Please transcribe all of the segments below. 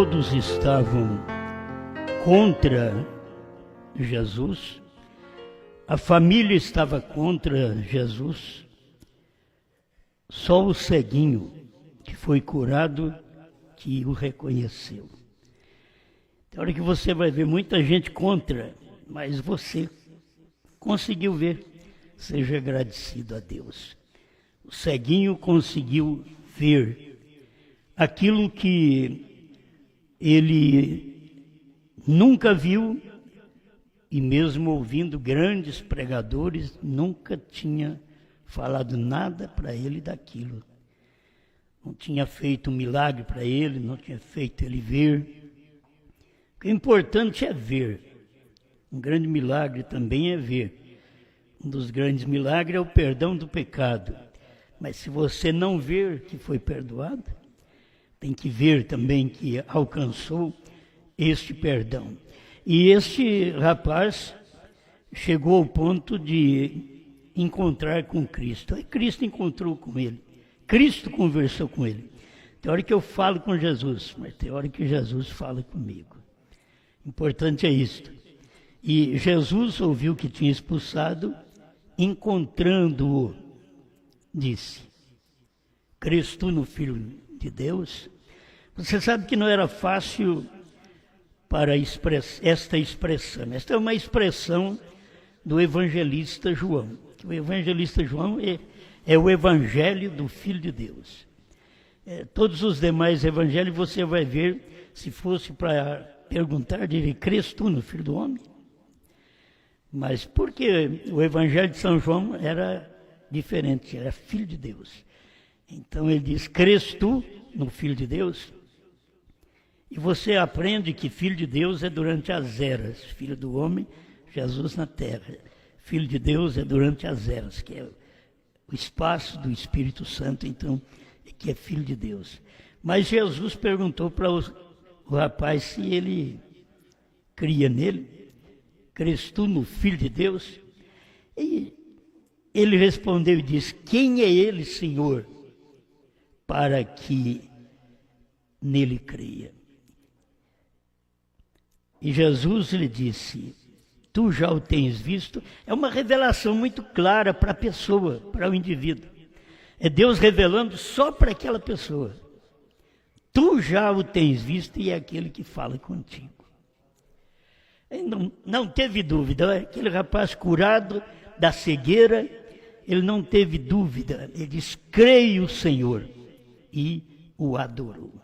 todos estavam contra Jesus, a família estava contra Jesus, só o ceguinho que foi curado que o reconheceu. Tem hora que você vai ver muita gente contra, mas você conseguiu ver. Seja agradecido a Deus. O ceguinho conseguiu ver aquilo que ele nunca viu, e mesmo ouvindo grandes pregadores, nunca tinha falado nada para ele daquilo. Não tinha feito um milagre para ele, não tinha feito ele ver. O importante é ver. Um grande milagre também é ver. Um dos grandes milagres é o perdão do pecado. Mas se você não ver que foi perdoado, tem que ver também que alcançou este perdão. E este rapaz chegou ao ponto de encontrar com Cristo. E Cristo encontrou com ele. Cristo conversou com ele. Tem hora que eu falo com Jesus, mas tem hora que Jesus fala comigo. Importante é isto. E Jesus ouviu que tinha expulsado, encontrando-o, disse: crês tu no Filho de Deus? Você sabe que não era fácil para esta expressão. Esta é uma expressão do evangelista João. O evangelista João é o evangelho do Filho de Deus. Todos os demais evangelhos você vai ver, se fosse para perguntar, diria: crês tu no Filho do Homem? Mas porque o evangelho de São João era diferente, era Filho de Deus. Então ele diz: crês tu no Filho de Deus? E você aprende que Filho de Deus é durante as eras. Filho do homem, Jesus na terra. Filho de Deus é durante as eras, que é o espaço do Espírito Santo, então, que é Filho de Deus. Mas Jesus perguntou para o rapaz se ele cria nele. Crês tu no Filho de Deus? E ele respondeu e disse: quem é ele, Senhor, para que nele creia? E Jesus lhe disse: tu já o tens visto. É uma revelação muito clara para a pessoa, para o indivíduo. É Deus revelando só para aquela pessoa. Tu já o tens visto, e é aquele que fala contigo. Não teve dúvida. Aquele rapaz curado da cegueira, ele não teve dúvida. Ele disse: creio, Senhor, e o adorou.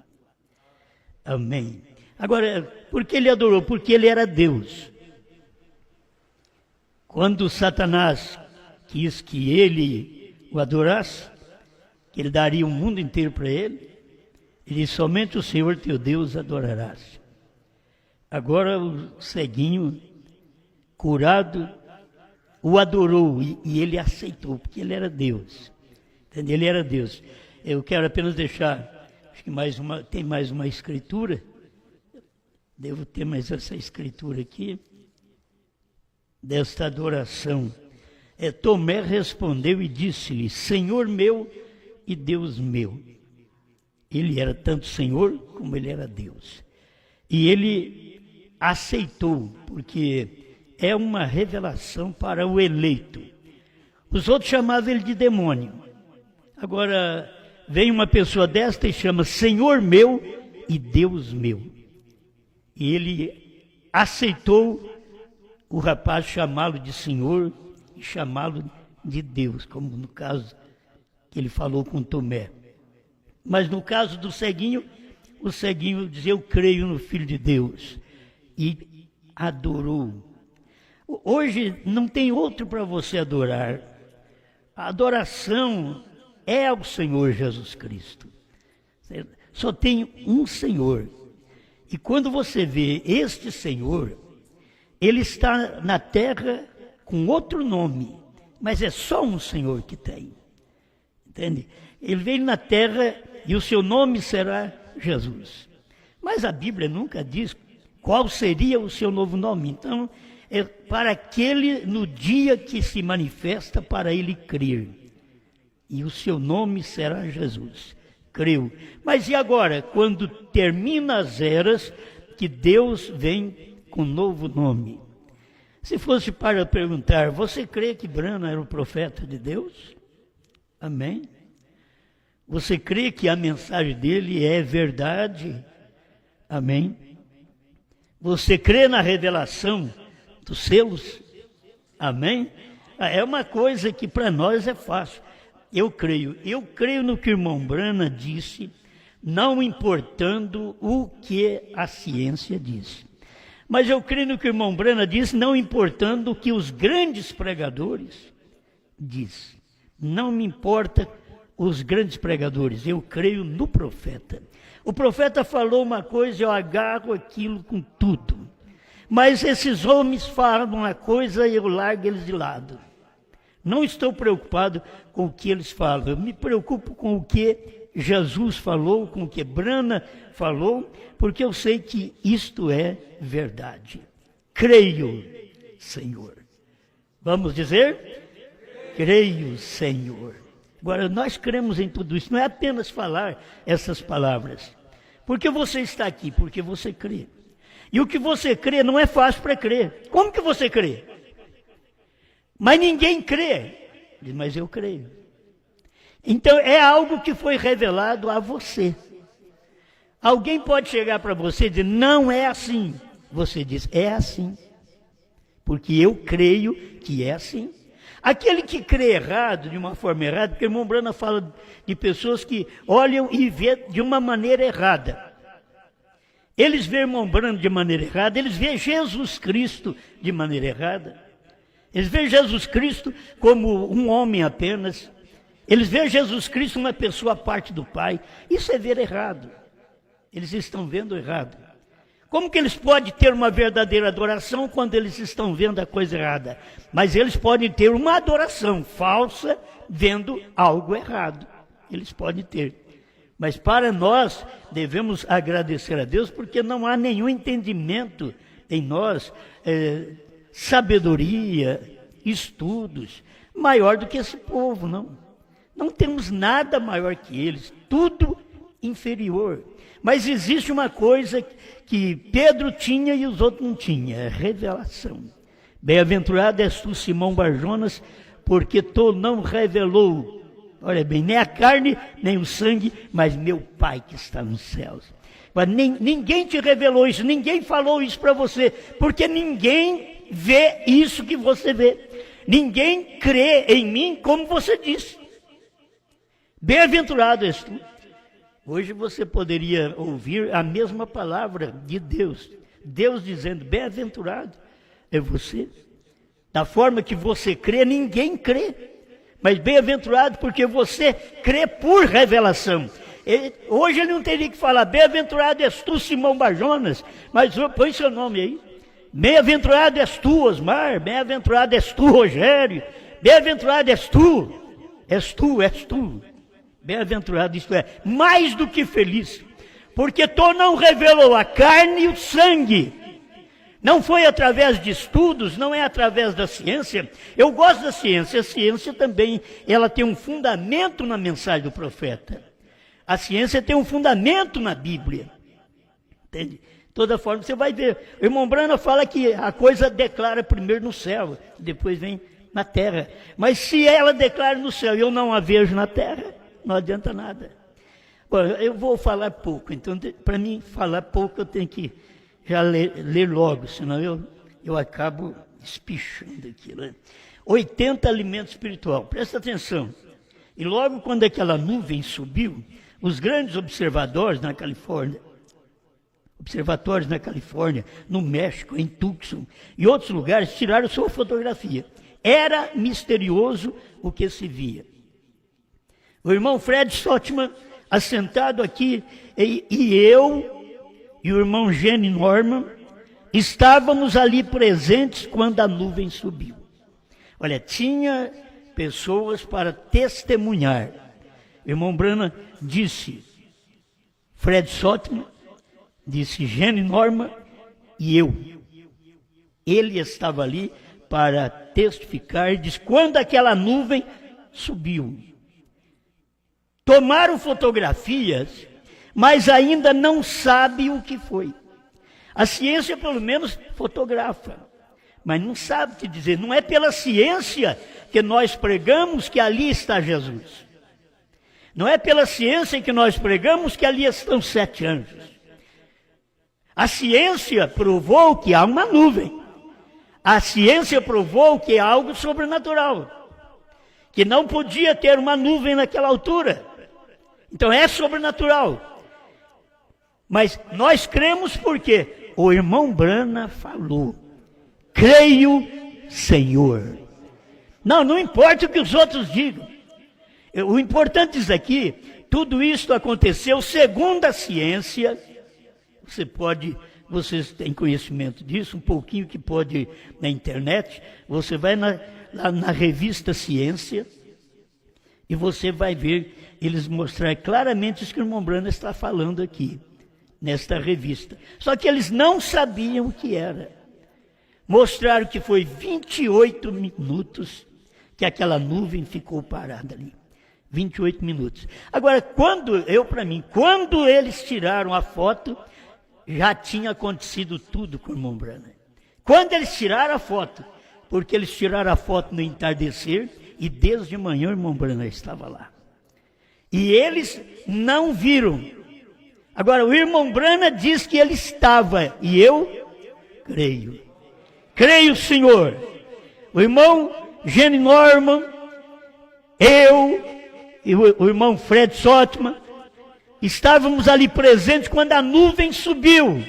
Amém. Agora, por que ele adorou? Porque ele era Deus. Quando Satanás quis que ele o adorasse, que ele daria o mundo inteiro para ele, ele disse: somente o Senhor teu Deus adorarás. Agora o ceguinho, curado, o adorou e ele aceitou, porque ele era Deus. Entendeu? Ele era Deus. Eu quero apenas deixar, acho que tem mais uma escritura. Devo ter mais essa escritura aqui, desta adoração. Tomé respondeu e disse-lhe: Senhor meu e Deus meu. Ele era tanto Senhor como ele era Deus. E ele aceitou, porque é uma revelação para o eleito. Os outros chamavam ele de demônio. Agora, vem uma pessoa desta e chama Senhor meu e Deus meu. E ele aceitou o rapaz chamá-lo de Senhor e chamá-lo de Deus, como no caso que ele falou com Tomé. Mas no caso do ceguinho, o ceguinho dizia: eu creio no Filho de Deus. E adorou. Hoje não tem outro para você adorar. A adoração é ao Senhor Jesus Cristo. Só tem um Senhor. E quando você vê este Senhor, ele está na terra com outro nome, mas é só um Senhor que tem. Entende? Ele veio na terra e o seu nome será Jesus. Mas a Bíblia nunca diz qual seria o seu novo nome. Então, é para aquele no dia que se manifesta para ele crer. E o seu nome será Jesus. creu. Mas e agora, quando termina as eras, que Deus vem com novo nome? Se fosse para perguntar, você crê que Branham era o profeta de Deus? Amém? Você crê que a mensagem dele é verdade? Amém? Você crê na revelação dos selos? Amém? É uma coisa que para nós é fácil. Eu creio no que o irmão Branham disse, não importando o que a ciência diz. Mas eu creio no que o irmão Branham disse, não importando o que os grandes pregadores dizem. Não me importa os grandes pregadores, eu creio no profeta. O profeta falou uma coisa, eu agarro aquilo com tudo. Mas esses homens falam uma coisa e eu largo eles de lado. Não estou preocupado com o que eles falam, eu me preocupo com o que Jesus falou, com o que Branham falou, porque eu sei que isto é verdade. Creio, Senhor. Vamos dizer? Creio, Senhor. Agora, nós cremos em tudo isso, não é apenas falar essas palavras. Porque você está aqui? Porque você crê. E o que você crê não é fácil para crer. Como que você crê? Mas ninguém crê. Mas eu creio. Então, é algo que foi revelado a você. Alguém pode chegar para você e dizer, não é assim. Você diz, é assim. Porque eu creio que é assim. Aquele que crê errado, de uma forma errada, porque o irmão Branham fala de pessoas que olham e vê de uma maneira errada. Eles veem o irmão Branham de maneira errada, eles veem Jesus Cristo de maneira errada. Eles veem Jesus Cristo como um homem apenas. Eles veem Jesus Cristo uma pessoa à parte do Pai. Isso é ver errado. Eles estão vendo errado. Como que eles podem ter uma verdadeira adoração quando eles estão vendo a coisa errada? Mas eles podem ter uma adoração falsa vendo algo errado. Eles podem ter. Mas para nós devemos agradecer a Deus porque não há nenhum entendimento em nós, sabedoria, estudos, maior do que esse povo, não. Não temos nada maior que eles, tudo inferior. Mas existe uma coisa que Pedro tinha e os outros não tinham, é revelação. Bem-aventurado és tu, Simão Barjonas, porque tu não revelou, olha bem, nem a carne, nem o sangue, mas meu Pai que está nos céus. Mas ninguém te revelou isso, ninguém falou isso para você, porque ninguém vê isso que você vê. Ninguém crê em mim como você disse. Bem-aventurado és tu. Hoje você poderia ouvir a mesma palavra de Deus. Deus dizendo, bem-aventurado é você. Da forma que você crê, ninguém crê. Mas bem-aventurado porque você crê por revelação. Hoje ele não teria que falar, bem-aventurado és tu, Simão Barjonas, mas põe seu nome aí. Bem-aventurado és tu, Osmar, bem-aventurado és tu, Rogério, bem-aventurado és tu, és tu, és tu. Bem-aventurado, isto é, mais do que feliz, porque tu não revelou a carne e o sangue. Não foi através de estudos, não é através da ciência. Eu gosto da ciência, a ciência também, ela tem um fundamento na mensagem do profeta. A ciência tem um fundamento na Bíblia. Entende? De toda forma, você vai ver. O irmão Branham fala que a coisa declara primeiro no céu, depois vem na terra. Mas se ela declara no céu e eu não a vejo na terra, não adianta nada. Bom, eu vou falar pouco, então para mim falar pouco eu tenho que já ler logo, senão eu acabo espichando aqui. Né? 80 alimentos espiritual, presta atenção. E logo quando aquela nuvem subiu, os grandes observatórios na Califórnia, no México, em Tucson e outros lugares, tiraram sua fotografia. Era misterioso o que se via. O irmão Fred Sotman, assentado aqui, e eu e o irmão Gene Norman, estávamos ali presentes quando a nuvem subiu. Olha, tinha pessoas para testemunhar. O irmão Branham disse, Fred Sotman, disse Gene Norman e eu. Ele estava ali para testificar, diz, quando aquela nuvem subiu. Tomaram fotografias, mas ainda não sabe o que foi. A ciência, pelo menos, fotografa, mas não sabe te dizer. Não é pela ciência que nós pregamos que ali está Jesus. Não é pela ciência que nós pregamos que ali estão 7 anjos. A ciência provou que há uma nuvem. A ciência provou que é algo sobrenatural. Que não podia ter uma nuvem naquela altura. Então é sobrenatural. Mas nós cremos porque o irmão Brana falou. Creio, Senhor. Não importa o que os outros digam. O importante diz aqui, tudo isso aconteceu segundo a ciência. Vocês têm conhecimento disso, um pouquinho que pode ir na internet. Você vai lá na revista Ciência e você vai ver eles mostrar claramente isso que o irmão Brana está falando aqui, nesta revista. Só que eles não sabiam o que era. Mostraram que foi 28 minutos que aquela nuvem ficou parada ali. 28 minutos. Agora, quando eles tiraram a foto, já tinha acontecido tudo com o irmão Brana. Quando eles tiraram a foto, porque eles tiraram a foto no entardecer, e desde manhã o irmão Brana estava lá. E eles não viram. Agora, o irmão Brana diz que ele estava, e eu creio. Creio, Senhor. O irmão Jenny Norman, eu e o irmão Fred Sotman, estávamos ali presentes quando a nuvem subiu.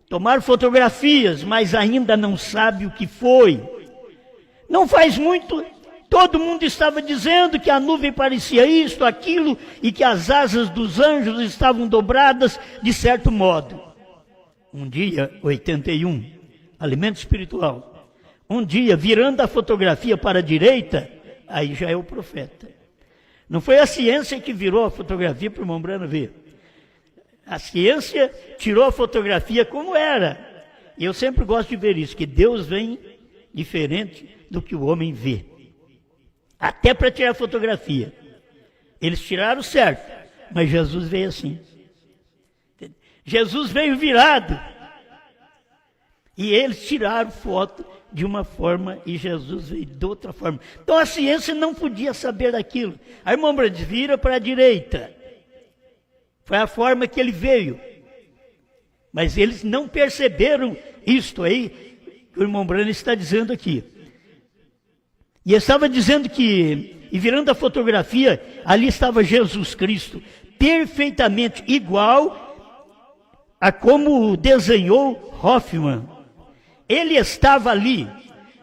Tomaram fotografias, mas ainda não sabe o que foi. Não faz muito, todo mundo estava dizendo que a nuvem parecia isto, aquilo, e que as asas dos anjos estavam dobradas de certo modo. Um dia, 81, alimento espiritual. Um dia, virando a fotografia para a direita, aí já é o profeta. Não foi a ciência que virou a fotografia para o irmão Brana ver. A ciência tirou a fotografia como era. E eu sempre gosto de ver isso, que Deus vem diferente do que o homem vê. Até para tirar a fotografia. Eles tiraram certo, mas Jesus veio assim. Jesus veio virado. E eles tiraram foto de uma forma e Jesus veio de outra forma. Então a ciência não podia saber daquilo. A irmã Brana vira para a direita. Foi a forma que ele veio. Mas eles não perceberam isto aí que o irmão Brana está dizendo aqui. E estava dizendo que, e virando a fotografia, ali estava Jesus Cristo, perfeitamente igual a como desenhou Hoffman. Ele estava ali,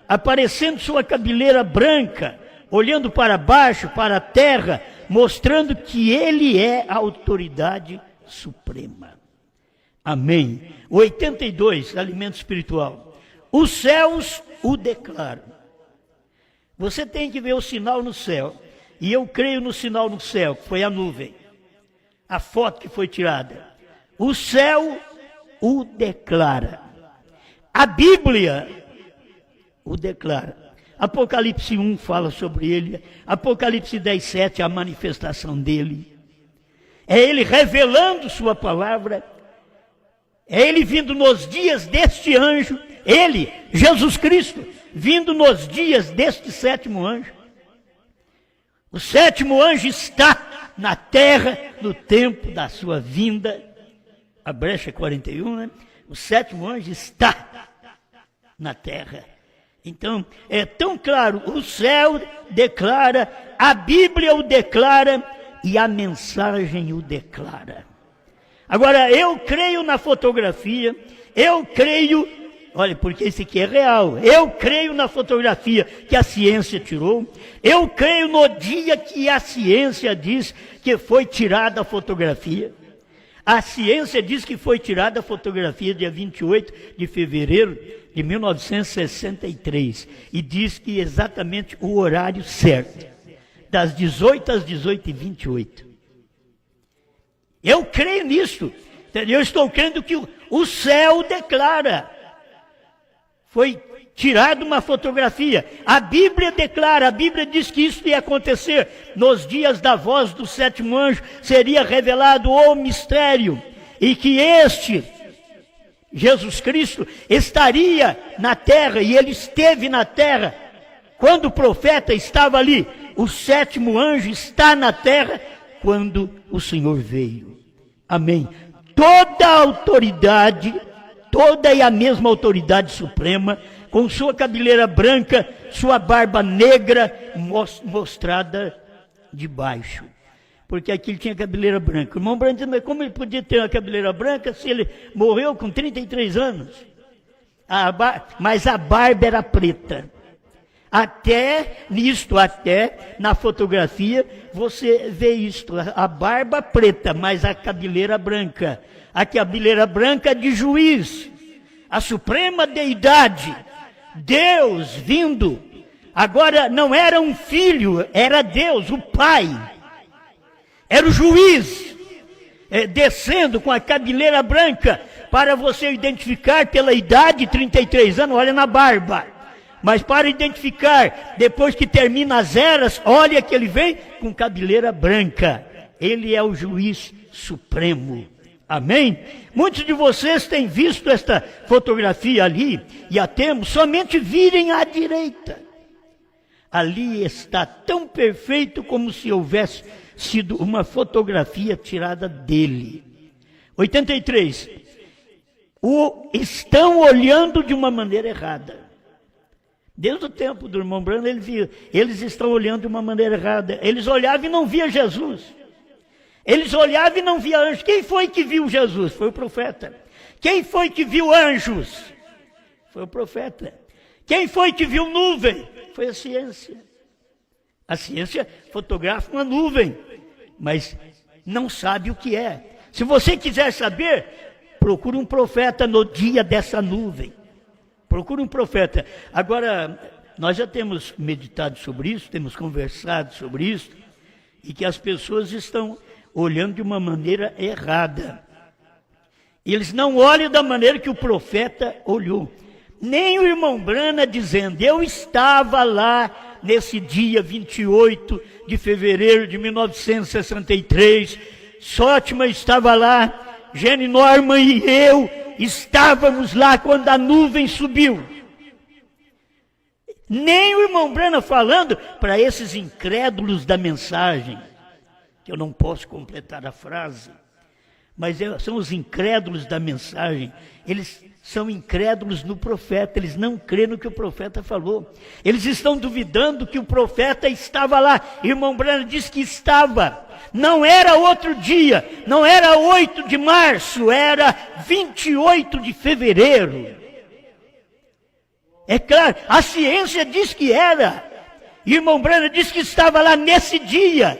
aparecendo sua cabeleira branca, olhando para baixo, para a terra, mostrando que ele é a autoridade suprema. Amém. 82, alimento espiritual. Os céus o declaram. Você tem que ver o sinal no céu. E eu creio no sinal no céu, que foi a nuvem. A foto que foi tirada. O céu o declara. A Bíblia o declara. Apocalipse 1 fala sobre ele. Apocalipse 10:7 é a manifestação dele. É ele revelando sua palavra. É ele vindo nos dias deste anjo. Ele, Jesus Cristo, vindo nos dias deste 7º anjo. O 7º anjo está na terra no tempo da sua vinda. A brecha 41, né? O 7º anjo está na terra. Então, é tão claro, o céu declara, a Bíblia o declara e a mensagem o declara. Agora, eu creio na fotografia, eu creio, olha, porque isso aqui é real, eu creio na fotografia que a ciência tirou, eu creio no dia que a ciência diz que foi tirada a fotografia. A ciência diz que foi tirada a fotografia dia 28 de fevereiro de 1963 e diz que exatamente o horário certo, das 18 às 18h28. Eu creio nisso, eu estou crendo que o céu declara. Foi tirado uma fotografia. A Bíblia declara, a Bíblia diz que isso ia acontecer. Nos dias da voz do sétimo anjo seria revelado o mistério, e que este, Jesus Cristo, estaria na terra, e ele esteve na terra. Quando o profeta estava ali, o sétimo anjo está na terra quando o Senhor veio. Amém. Toda a autoridade, toda e a mesma autoridade suprema, com sua cabeleira branca, sua barba negra, mostrada de baixo. Porque aqui ele tinha cabeleira branca. O irmão Branham disse, mas como ele podia ter uma cabeleira branca se ele morreu com 33 anos? Mas a barba era preta. Até na fotografia, você vê isto, a barba preta, mas a cabeleira branca. A cabeleira branca de juiz, a suprema deidade, Deus vindo. Agora não era um filho, era Deus, o Pai. Era o juiz, descendo com a cabeleira branca, para você identificar pela idade, 33 anos, olha na barba. Mas para identificar, depois que termina as eras, olha que ele vem com cabeleira branca. Ele é o juiz supremo. Amém? Muitos de vocês têm visto esta fotografia ali, e a temos, somente virem à direita. Ali está tão perfeito como se houvesse sido uma fotografia tirada dele. 83. Estão olhando de uma maneira errada. Desde o tempo do irmão Branham, ele via, eles estão olhando de uma maneira errada. Eles olhavam e não via Jesus. Eles olhavam e não via anjos. Quem foi que viu Jesus? Foi o profeta. Quem foi que viu anjos? Foi o profeta. Quem foi que viu nuvem? Foi a ciência. A ciência fotografa uma nuvem, mas não sabe o que é. Se você quiser saber, procure um profeta no dia dessa nuvem. Procure um profeta. Agora, nós já temos meditado sobre isso, temos conversado sobre isso, e que as pessoas estão olhando de uma maneira errada. Eles não olham da maneira que o profeta olhou. Nem o irmão Branham dizendo, eu estava lá nesse dia 28 de fevereiro de 1963, Sótima estava lá, Jenny Norman e eu estávamos lá quando a nuvem subiu. Nem o irmão Branham falando para esses incrédulos da mensagem, que eu não posso completar a frase, mas são os incrédulos da mensagem. Eles são incrédulos no profeta, eles não creem no que o profeta falou. Eles estão duvidando que o profeta estava lá. Irmão Branham diz que estava. Não era outro dia, não era 8 de março, era 28 de fevereiro. É claro, a ciência diz que era. Irmão Branham diz que estava lá nesse dia.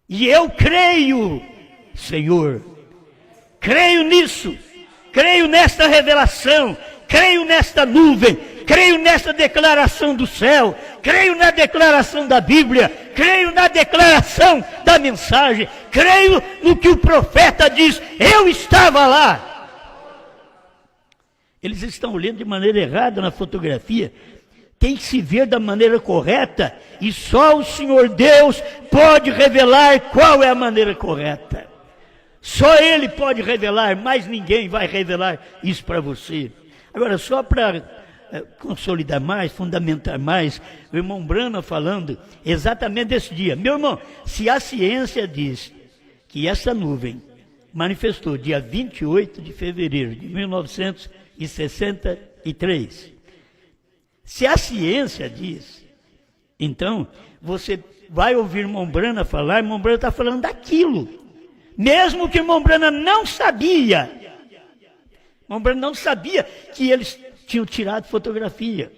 E eu creio, Senhor, creio nisso, creio nesta revelação, creio nesta nuvem, creio nesta declaração do céu, creio na declaração da Bíblia, creio na declaração da mensagem, creio no que o profeta diz, eu estava lá. Eles estão olhando de maneira errada na fotografia. Tem que se ver da maneira correta, e só o Senhor Deus pode revelar qual é a maneira correta. Só Ele pode revelar, mas ninguém vai revelar isso para você. Agora, só para consolidar mais, fundamentar mais, o irmão Branham falando exatamente desse dia. Meu irmão, se a ciência diz que essa nuvem manifestou dia 28 de fevereiro de 1963, se a ciência diz, então você vai ouvir irmão Branham falar, irmão Branham está falando daquilo. Mesmo que irmão Branham não sabia. Irmão Branham não sabia que eles tinham tirado fotografia.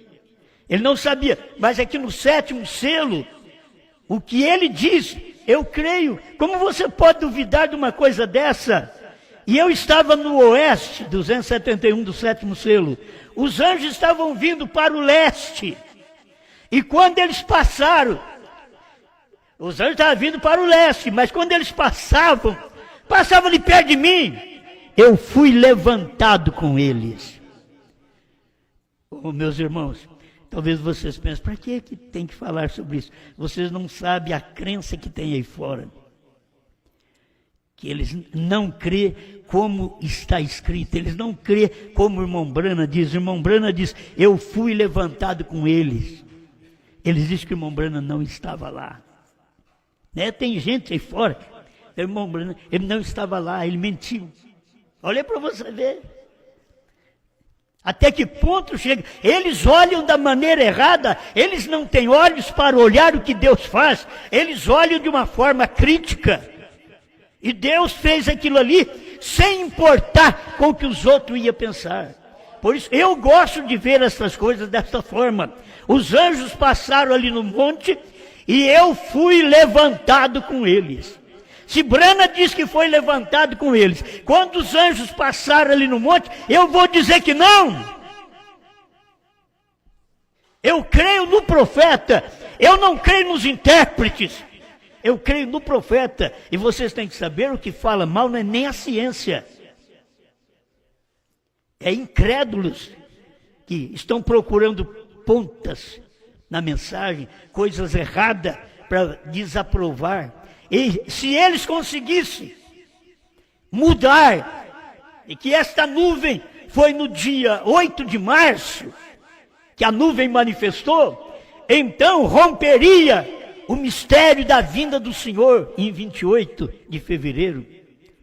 Ele não sabia, mas aqui no 7º selo, o que ele diz, eu creio. Como você pode duvidar de uma coisa dessa? E eu estava no oeste, 271 do 7º selo. Os anjos estavam vindo para o leste. E quando eles passaram, os anjos estavam vindo para o leste, mas quando eles passavam ali perto de mim, eu fui levantado com eles. Oh, meus irmãos, talvez vocês pensem, para que tem que falar sobre isso? Vocês não sabem a crença que tem aí fora. Que eles não crê como está escrito, eles não crê como o irmão Brana diz. O irmão Brana diz, eu fui levantado com eles. Eles dizem que o irmão Brana não estava lá. Né? Tem gente aí fora, o irmão Brana, ele não estava lá, ele mentiu. Olha para você ver. Até que ponto chega? Eles olham da maneira errada, eles não têm olhos para olhar o que Deus faz, eles olham de uma forma crítica. E Deus fez aquilo ali sem importar com o que os outros iam pensar. Por isso, eu gosto de ver essas coisas dessa forma. Os anjos passaram ali no monte e eu fui levantado com eles. Se Brana diz que foi levantado com eles, quando os anjos passaram ali no monte, eu vou dizer que não. Eu creio no profeta, eu não creio nos intérpretes. Eu creio no profeta. E vocês têm que saber, o que fala mal não é nem a ciência. É incrédulos que estão procurando pontas na mensagem, coisas erradas para desaprovar. E se eles conseguissem mudar, e que esta nuvem foi no dia 8 de março, que a nuvem manifestou, então romperia o mistério da vinda do Senhor em 28 de fevereiro.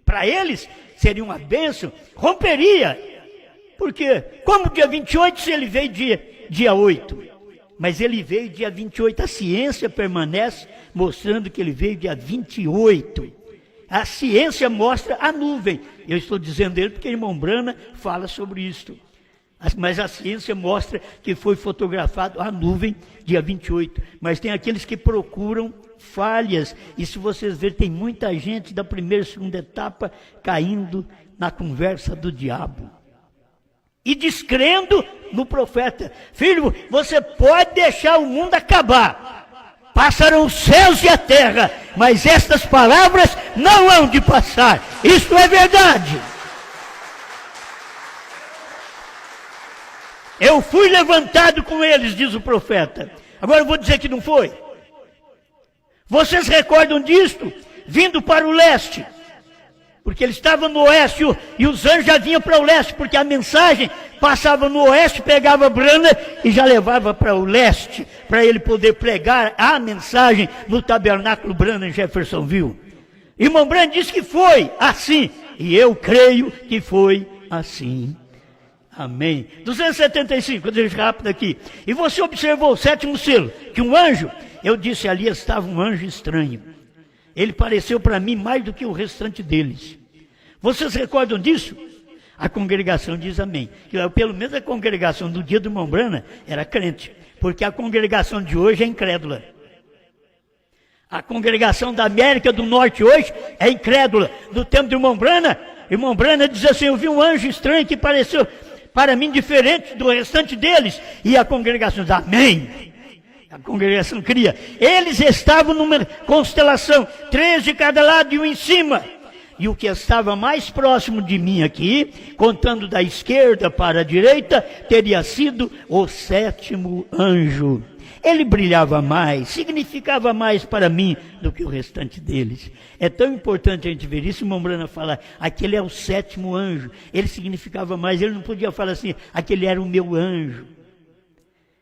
Para eles seria uma bênção, romperia. Porque como dia 28 se ele veio dia 8? Mas ele veio dia 28, a ciência permanece mostrando que ele veio dia 28. A ciência mostra a nuvem. Eu estou dizendo ele porque o irmão Brana fala sobre isto. Mas a ciência mostra que foi fotografado a nuvem dia 28. Mas tem aqueles que procuram falhas. E se vocês verem, tem muita gente da primeira e segunda etapa caindo na conversa do diabo. E descrendo no profeta. Filho, você pode deixar o mundo acabar. Passarão os céus e a terra, mas estas palavras não hão de passar. Isto é verdade. Eu fui levantado com eles, diz o profeta. Agora eu vou dizer que não foi. Vocês recordam disto? Vindo para o leste. Porque eles estavam no oeste e os anjos já vinham para o leste, porque a mensagem passava no oeste, pegava Brana e já levava para o leste, para ele poder pregar a mensagem no tabernáculo Brana em Jeffersonville. Irmão Brana disse que foi assim, e eu creio que foi assim. Amém. 275, deixa rápido aqui. E você observou o sétimo selo, que um anjo, eu disse ali estava um anjo estranho. Ele pareceu para mim mais do que o restante deles. Vocês recordam disso? A congregação diz amém. Pelo menos a congregação do dia do irmão Brana era crente. Porque a congregação de hoje é incrédula. A congregação da América do Norte hoje é incrédula. No tempo do irmão Brana diz assim, eu vi um anjo estranho que pareceu para mim diferente do restante deles. E a congregação diz amém. A congregação cria. Eles estavam numa constelação, 3 de cada lado e um em cima. E o que estava mais próximo de mim aqui, contando da esquerda para a direita, teria sido o sétimo anjo. Ele brilhava mais, significava mais para mim do que o restante deles. É tão importante a gente ver isso, o irmão Brana fala, aquele é o sétimo anjo. Ele significava mais, ele não podia falar assim, aquele era o meu anjo.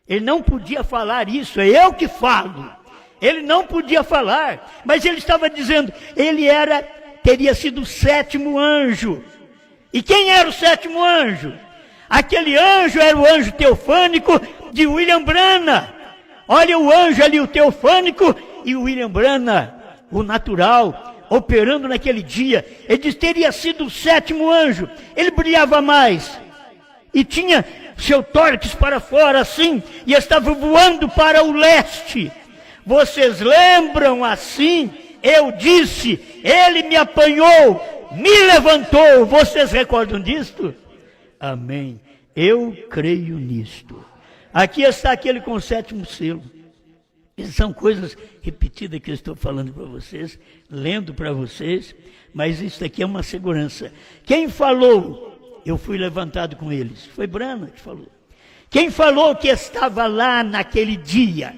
Ele não podia falar isso, é eu que falo. Ele não podia falar, mas ele estava dizendo, teria sido o sétimo anjo. E quem era o sétimo anjo? Aquele anjo era o anjo teofânico de William Brana. Olha o anjo ali, o teofânico, e o William Brana, o natural, operando naquele dia. Ele disse, teria sido o sétimo anjo. Ele brilhava mais. E tinha seu tórax para fora assim, e estava voando para o leste. Vocês lembram assim? Eu disse, ele me apanhou, me levantou. Vocês recordam disto? Amém. Eu creio nisto. Aqui está aquele com o sétimo selo. Essas são coisas repetidas que eu estou falando para vocês, lendo para vocês, mas isso aqui é uma segurança. Quem falou? Eu fui levantado com eles. Foi Brana que falou. Quem falou que estava lá naquele dia,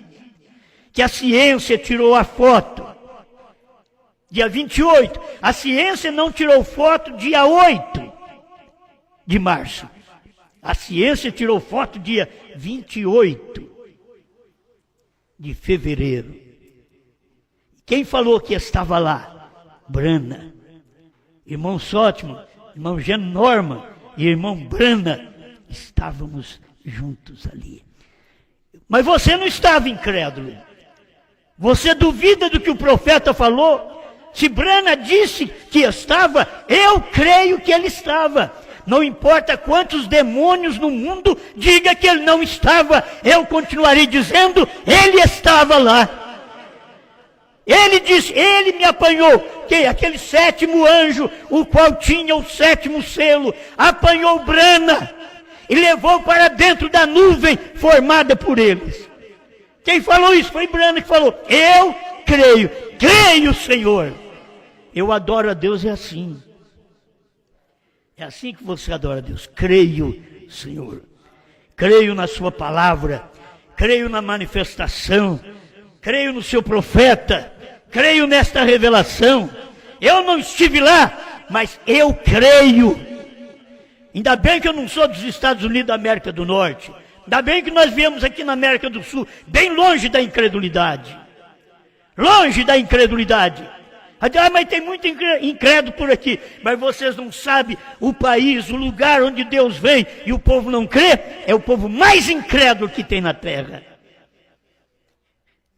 que a ciência tirou a foto, dia 28, a ciência não tirou foto dia 8 de março. A ciência tirou foto dia 28 de fevereiro. Quem falou que estava lá? Brana. Irmão Sótimo, irmão Jean Norman e irmão Brana, estávamos juntos ali. Mas você não estava incrédulo. Você duvida do que o profeta falou? Se Brana disse que estava, eu creio que ele estava. Não importa quantos demônios no mundo digam que ele não estava, eu continuarei dizendo, ele estava lá. Ele disse, ele me apanhou, que aquele sétimo anjo, o qual tinha o sétimo selo, apanhou Brana e levou para dentro da nuvem formada por eles. Quem falou isso? Foi Brana que falou, eu creio, Senhor. Eu adoro a Deus, é assim. É assim que você adora a Deus. Creio, Senhor. Creio na sua palavra, creio na manifestação, creio no seu profeta, creio nesta revelação. Eu não estive lá, mas eu creio. Ainda bem que eu não sou dos Estados Unidos da América do Norte. Ainda bem que nós viemos aqui na América do Sul, bem longe da incredulidade. Longe da incredulidade. Ah, mas tem muito incrédulo por aqui. Mas vocês não sabem o país, o lugar onde Deus vem e o povo não crê, é o povo mais incrédulo que tem na terra.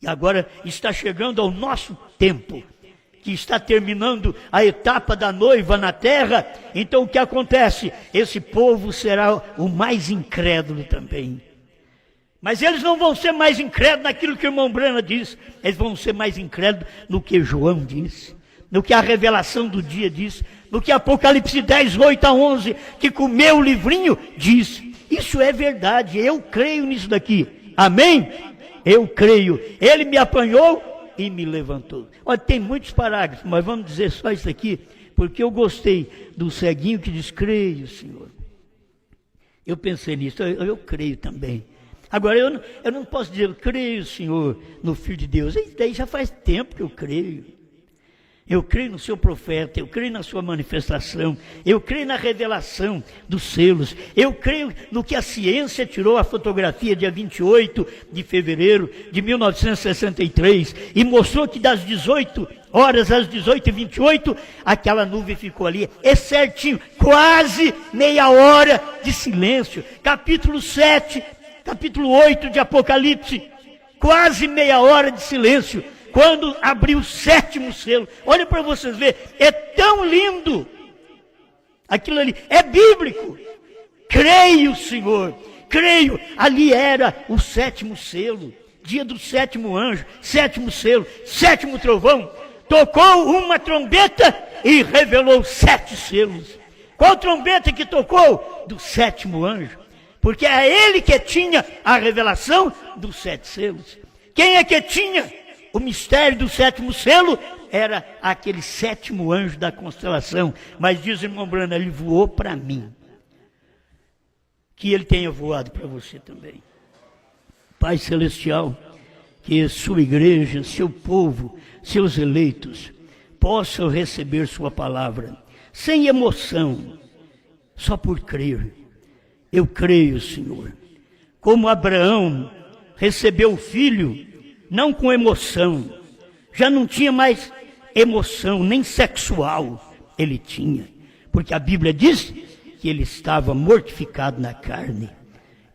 E agora está chegando ao nosso tempo, que está terminando a etapa da noiva na terra. Então o que acontece? Esse povo será o mais incrédulo também. Mas eles não vão ser mais incrédulos naquilo que o irmão Brana diz. Eles vão ser mais incrédulos no que João disse, no que a revelação do dia diz, no que Apocalipse 10, 8 a 11, que com o meu livrinho diz. Isso é verdade, eu creio nisso daqui. Amém? Eu creio. Ele me apanhou e me levantou. Olha, tem muitos parágrafos, mas vamos dizer só isso aqui, porque eu gostei do ceguinho que diz, creio, Senhor. Eu pensei nisso, eu creio também. Agora, eu não posso dizer, eu creio, Senhor, no Filho de Deus. Isso daí já faz tempo que eu creio. Eu creio no seu profeta, eu creio na sua manifestação, eu creio na revelação dos selos, eu creio no que a ciência tirou a fotografia dia 28 de fevereiro de 1963 e mostrou que das 18 horas às 18h28, aquela nuvem ficou ali, é certinho, quase meia hora de silêncio. Capítulo 7, capítulo 8 de Apocalipse, quase meia hora de silêncio. Quando abriu o sétimo selo, olha para vocês verem, é tão lindo, aquilo ali é bíblico. Creio, Senhor, creio. Ali era o sétimo selo, dia do sétimo anjo, sétimo selo, sétimo trovão. Tocou uma trombeta e revelou 7 selos. Qual trombeta que tocou? Do sétimo anjo, porque é ele que tinha a revelação dos 7 selos. Quem é que tinha o mistério do sétimo selo? Era aquele sétimo anjo da constelação. Mas diz o irmão Brana, ele voou para mim. Que ele tenha voado para você também. Pai Celestial, que sua igreja, seu povo, seus eleitos, possam receber sua palavra, sem emoção, só por crer. Eu creio, Senhor. Como Abraão recebeu o filho, não com emoção, já não tinha mais emoção, nem sexual ele tinha, porque a Bíblia diz que ele estava mortificado na carne.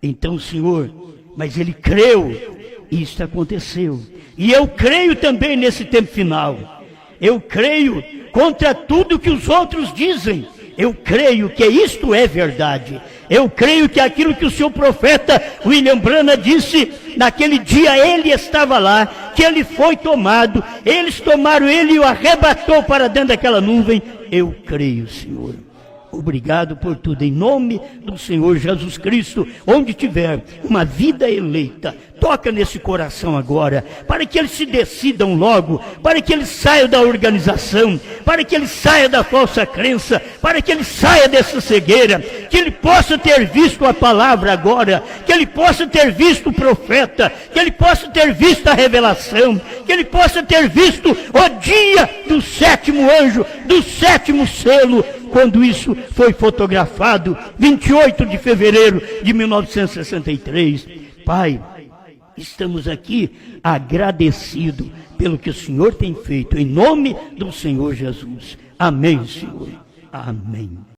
Então, Senhor, mas ele creu, e isto aconteceu. E eu creio também nesse tempo final. Eu creio contra tudo que os outros dizem. Eu creio que isto é verdade. Eu creio que aquilo que o seu profeta William Brana disse, naquele dia ele estava lá, que ele foi tomado, eles tomaram ele e o arrebatou para dentro daquela nuvem. Eu creio, Senhor. Obrigado por tudo, em nome do Senhor Jesus Cristo. Onde tiver uma vida eleita, toca nesse coração agora, para que eles se decidam logo, para que eles saiam da organização, para que eles saiam da falsa crença, para que eles saiam dessa cegueira, que que ele possa ter visto a palavra agora, que ele possa ter visto o profeta, que ele possa ter visto a revelação, que ele possa ter visto o dia do sétimo anjo, do sétimo selo, quando isso foi fotografado, 28 de fevereiro de 1963. Pai, estamos aqui agradecidos pelo que o Senhor tem feito, em nome do Senhor Jesus. Amém, Senhor. Amém.